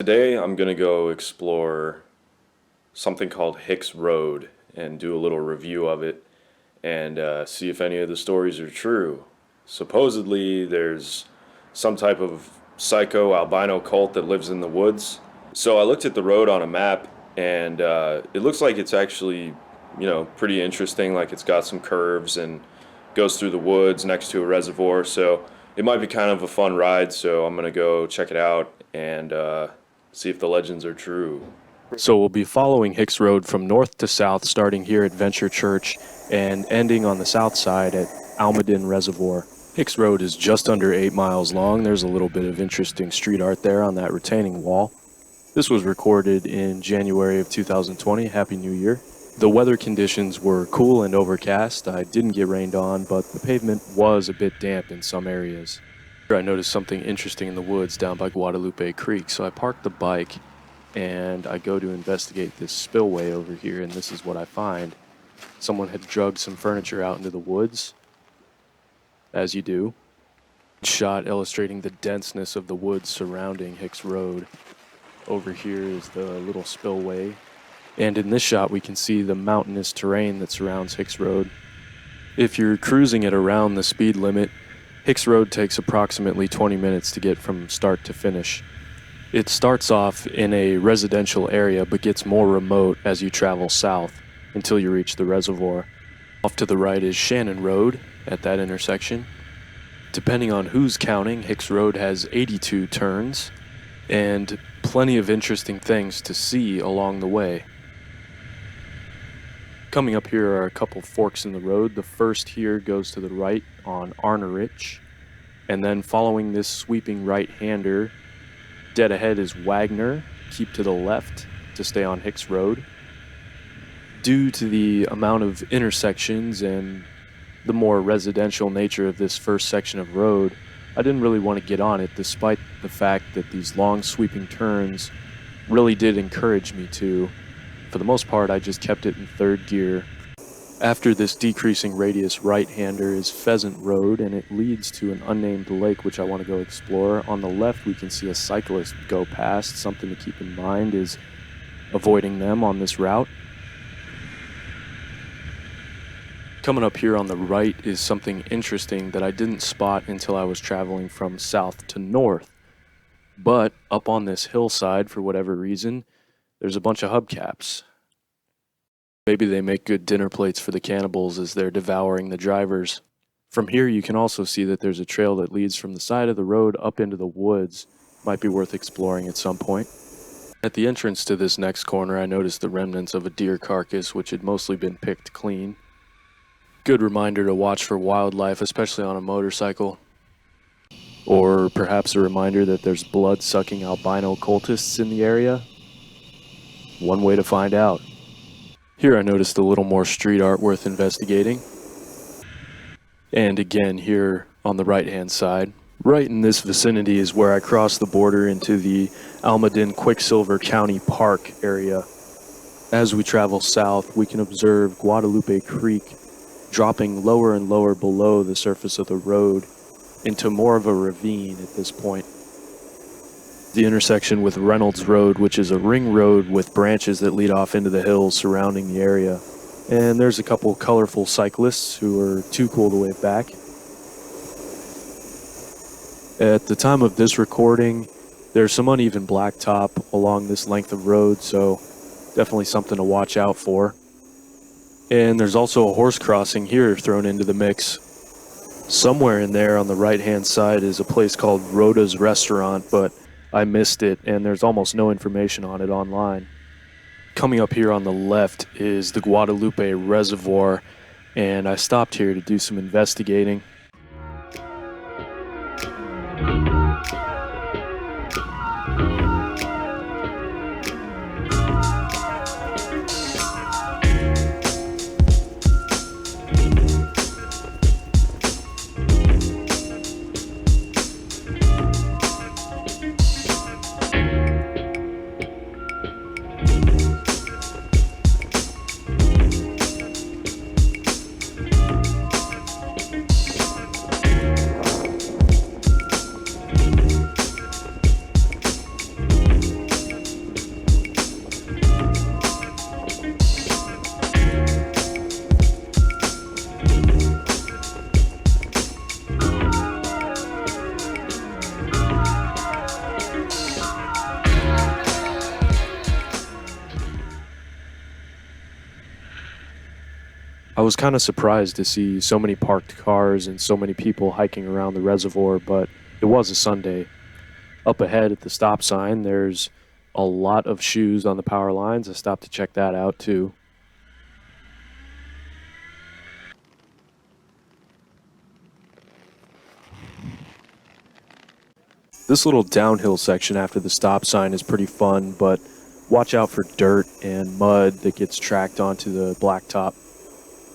Today I'm going to go explore something called Hicks Road and do a little review of it and see if any of the stories are true. Supposedly there's some type of psycho albino cult that lives in the woods. So I looked at the road on a map and it looks like it's actually, pretty interesting. Like it's got some curves and goes through the woods next to a reservoir. So it might be kind of a fun ride. So I'm going to go check it out and see if the legends are true. So we'll be following Hicks Road from north to south, starting here at Venture Church and ending on the south side at Almaden Reservoir. Hicks Road is just under 8 miles long. There's a little bit of interesting street art there on that retaining wall. This was recorded in January of 2020. Happy New Year. The weather conditions were cool and overcast. I didn't get rained on, but the pavement was a bit damp in some areas. I noticed something interesting in the woods down by Guadalupe Creek, so I parked the bike and I go to investigate this spillway over here, and this is what I find. Someone had dragged some furniture out into the woods, as you do. Shot illustrating the denseness of the woods surrounding Hicks Road. Over here is the little spillway, and in this shot we can see the mountainous terrain that surrounds Hicks Road. If you're cruising at around the speed limit, Hicks Road takes approximately 20 minutes to get from start to finish. It starts off in a residential area but gets more remote as you travel south until you reach the reservoir. Off to the right is Shannon Road at that intersection. Depending on who's counting, Hicks Road has 82 turns and plenty of interesting things to see along the way. Coming up here are a couple forks in the road. The first here goes to the right on Arnerich, and then following this sweeping right-hander, dead ahead is Wagner. Keep to the left to stay on Hicks Road. Due to the amount of intersections and the more residential nature of this first section of road, I didn't really want to get on it, despite the fact that these long sweeping turns really did encourage me to. For the most part, I just kept it in third gear. After this decreasing radius right-hander is Pheasant Road, and it leads to an unnamed lake which I want to go explore. On the left we can see a cyclist go past. Something to keep in mind is avoiding them on this route. Coming up here on the right is something interesting that I didn't spot until I was traveling from south to north. But up on this hillside, for whatever reason, there's a bunch of hubcaps. Maybe they make good dinner plates for the cannibals as they're devouring the drivers. From here you can also see that there's a trail that leads from the side of the road up into the woods. Might be worth exploring at some point. At the entrance to this next corner I noticed the remnants of a deer carcass which had mostly been picked clean. Good reminder to watch for wildlife, especially on a motorcycle. Or perhaps a reminder that there's blood-sucking albino cultists in the area. One way to find out. Here I noticed a little more street art worth investigating. And again here on the right-hand side. Right in this vicinity is where I crossed the border into the Almaden Quicksilver County Park area. As we travel south, we can observe Guadalupe Creek dropping lower and lower below the surface of the road into more of a ravine at this point. The intersection with Reynolds Road, which is a ring road with branches that lead off into the hills surrounding the area. And there's a couple colorful cyclists who are too cool to wave back. At the time of this recording, there's some uneven blacktop along this length of road, so definitely something to watch out for. And there's also a horse crossing here thrown into the mix. Somewhere in there on the right-hand side is a place called Rhoda's Restaurant, but I missed it, and there's almost no information on it online. Coming up here on the left is the Guadalupe Reservoir, and I stopped here to do some investigating. I was kind of surprised to see so many parked cars and so many people hiking around the reservoir, but it was a Sunday. Up ahead at the stop sign, there's a lot of shoes on the power lines. I stopped to check that out too. This little downhill section after the stop sign is pretty fun, but watch out for dirt and mud that gets tracked onto the blacktop.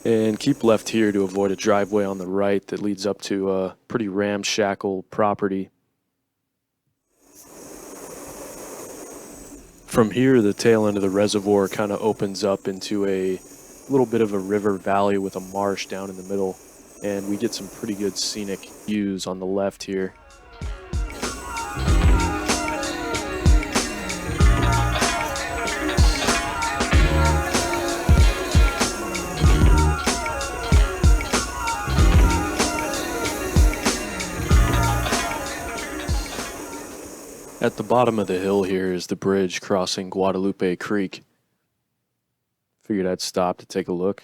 And keep left here to avoid a driveway on the right that leads up to a pretty ramshackle property. From here, the tail end of the reservoir kind of opens up into a little bit of a river valley with a marsh down in the middle, and we get some pretty good scenic views on the left here. At the bottom of the hill here is the bridge crossing Guadalupe Creek. Figured I'd stop to take a look.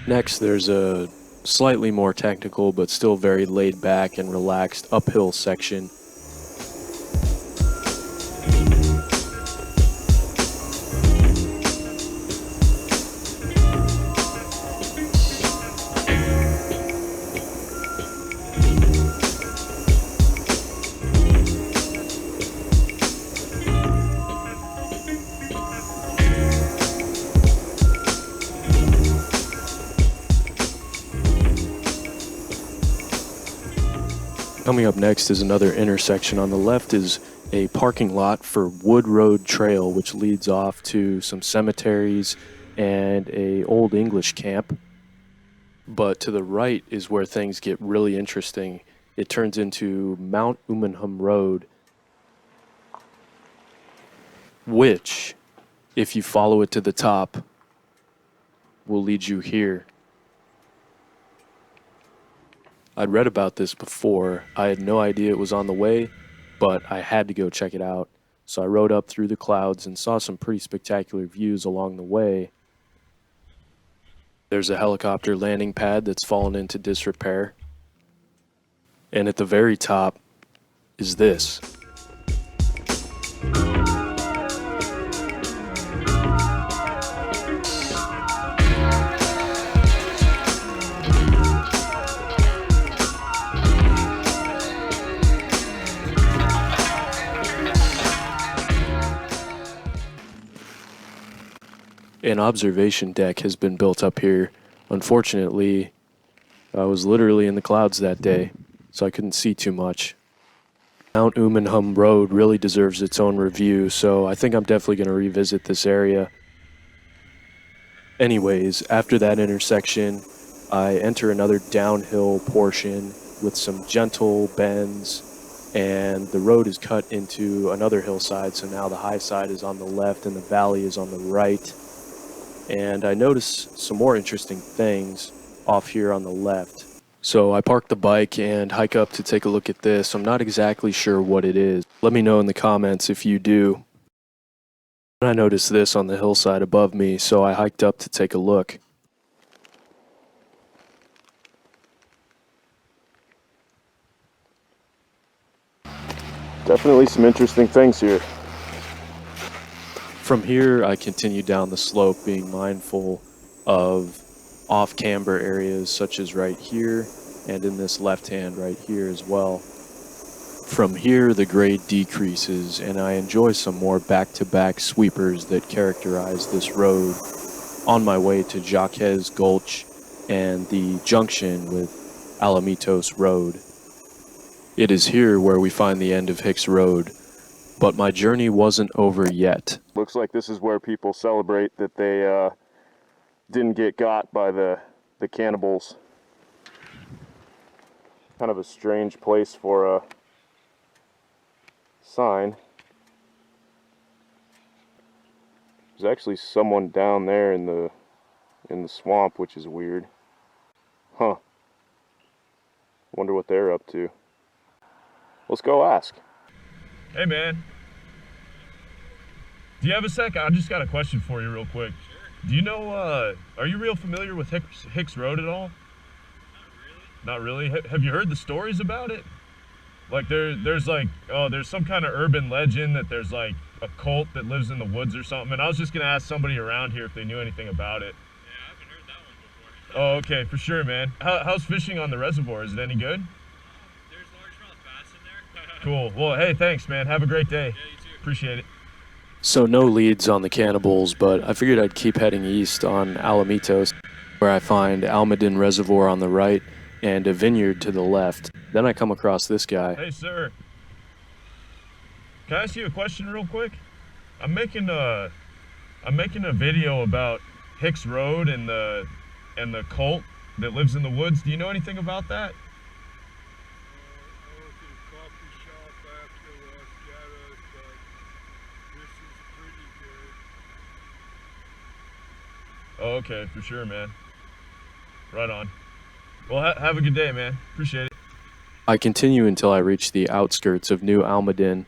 Next, there's a slightly more technical but still very laid back and relaxed uphill section. Coming up next is another intersection. On the left is a parking lot for Wood Road Trail, which leads off to some cemeteries and a Old English camp. But to the right is where things get really interesting. It turns into Mount Umunhum Road, which, if you follow it to the top, will lead you here. I'd read about this before. I had no idea it was on the way, but I had to go check it out. So I rode up through the clouds and saw some pretty spectacular views along the way. There's a helicopter landing pad that's fallen into disrepair. And at the very top is this. An observation deck has been built up here. Unfortunately, I was literally in the clouds that day, so I couldn't see too much. Mount Umunhum Road really deserves its own review, so I think I'm definitely going to revisit this area. Anyways, after that intersection, I enter another downhill portion with some gentle bends, and the road is cut into another hillside, so now the high side is on the left and the valley is on the right. And I noticed some more interesting things off here on the left. So I park the bike and hike up to take a look at this. I'm not exactly sure what it is. Let me know in the comments if you do. I noticed this on the hillside above me, so I hiked up to take a look. Definitely some interesting things here. From here, I continue down the slope, being mindful of off-camber areas such as right here and in this left hand right here as well. From here, the grade decreases, and I enjoy some more back-to-back sweepers that characterize this road on my way to Jaquez Gulch and the junction with Alamitos Road. It is here where we find the end of Hicks Road, but my journey wasn't over yet. Looks like this is where people celebrate that they didn't get got by the cannibals. Kind of a strange place for a sign. There's actually someone down there in the swamp, which is weird. Huh. Wonder what they're up to. Let's go ask. Hey, man. Do you have a sec? I just got a question for you real quick. Sure. Do you know, are you real familiar with Hicks Road at all? Not really. Not really? Have you heard the stories about it? Like there's like, oh, there's some kind of urban legend that there's like a cult that lives in the woods or something. And I was just going to ask somebody around here if they knew anything about it. Yeah, I haven't heard that one before. Oh, okay, for sure, man. How's fishing on the reservoir? Is it any good? There's largemouth bass in there. Cool. Well, hey, thanks, man. Have a great day. Yeah, you too. Appreciate it. So no leads on the cannibals, but I figured I'd keep heading east on Alamitos, where I find Almaden Reservoir on the right and a vineyard to the left. Then I come across this guy. Hey, sir. Can I ask you a question real quick? I'm making a video about Hicks Road and the cult that lives in the woods. Do you know anything about that? I went to the coffee shop after Los Gatos, but this is pretty good. Oh, okay, for sure, man. Right on. Well, have a good day, man. Appreciate it. I continue until I reach the outskirts of New Almaden.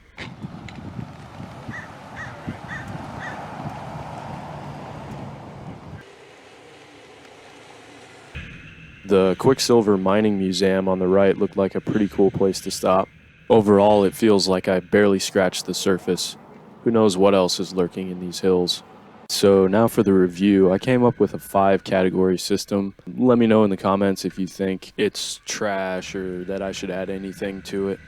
The Quicksilver Mining Museum on the right looked like a pretty cool place to stop. Overall, it feels like I barely scratched the surface. Who knows what else is lurking in these hills. So now for the review, I came up with a 5-category system. Let me know in the comments if you think it's trash or that I should add anything to it.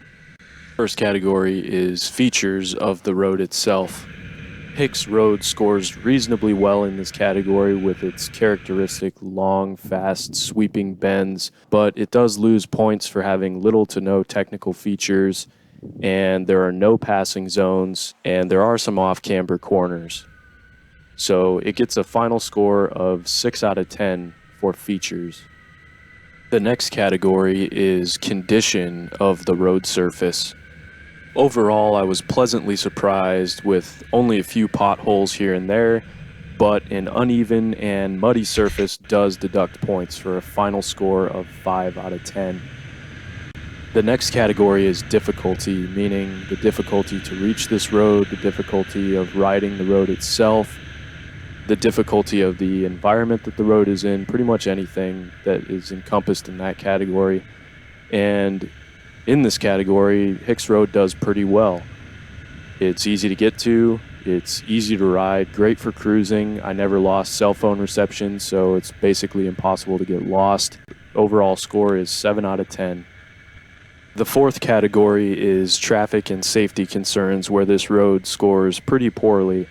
First category is features of the road itself. Hicks Road scores reasonably well in this category with its characteristic long, fast, sweeping bends, but it does lose points for having little to no technical features, and there are no passing zones, and there are some off-camber corners. So it gets a final score of 6 out of 10 for features. The next category is condition of the road surface. Overall, I was pleasantly surprised with only a few potholes here and there, but an uneven and muddy surface does deduct points for a final score of 5 out of 10. The next category is difficulty, meaning the difficulty to reach this road, the difficulty of riding the road itself, the difficulty of the environment that the road is in, pretty much anything that is encompassed in that category. And in this category, Hicks Road does pretty well. It's easy to get to, it's easy to ride, great for cruising. I never lost cell phone reception, so it's basically impossible to get lost. Overall score is 7 out of 10. The fourth category is traffic and safety concerns, where this road scores pretty poorly.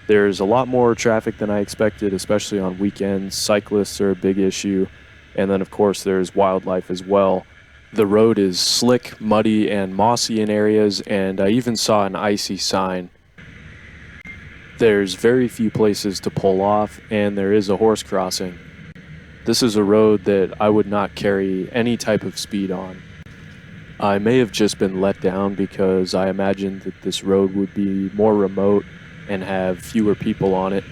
There's a lot more traffic than I expected, especially on weekends. Cyclists are a big issue. And then, of course, there's wildlife as well. The road is slick, muddy, and mossy in areas, and I even saw an icy sign. There's very few places to pull off, and there is a horse crossing. This is a road that I would not carry any type of speed on. I may have just been let down because I imagined that this road would be more remote and have fewer people on it,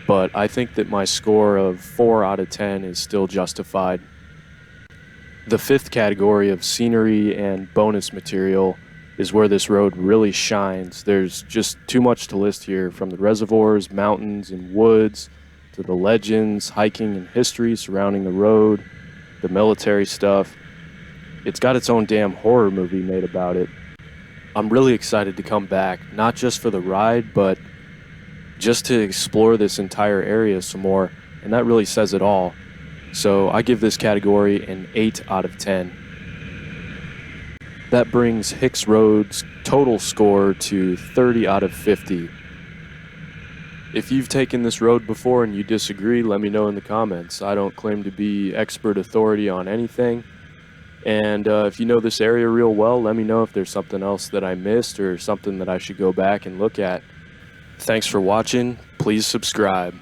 but I think that my score of 4 out of 10 is still justified. The fifth category of scenery and bonus material is where this road really shines. There's just too much to list here, from the reservoirs, mountains, and woods, to the legends, hiking, and history surrounding the road, the military stuff. It's got its own damn horror movie made about it. I'm really excited to come back, not just for the ride, but just to explore this entire area some more, and that really says it all. So I give this category an 8 out of 10. That brings Hicks Road's total score to 30 out of 50. If you've taken this road before and you disagree, let me know in the comments. I don't claim to be expert authority on anything. And if you know this area real well, let me know if there's something else that I missed or something that I should go back and look at. Thanks for watching. Please subscribe.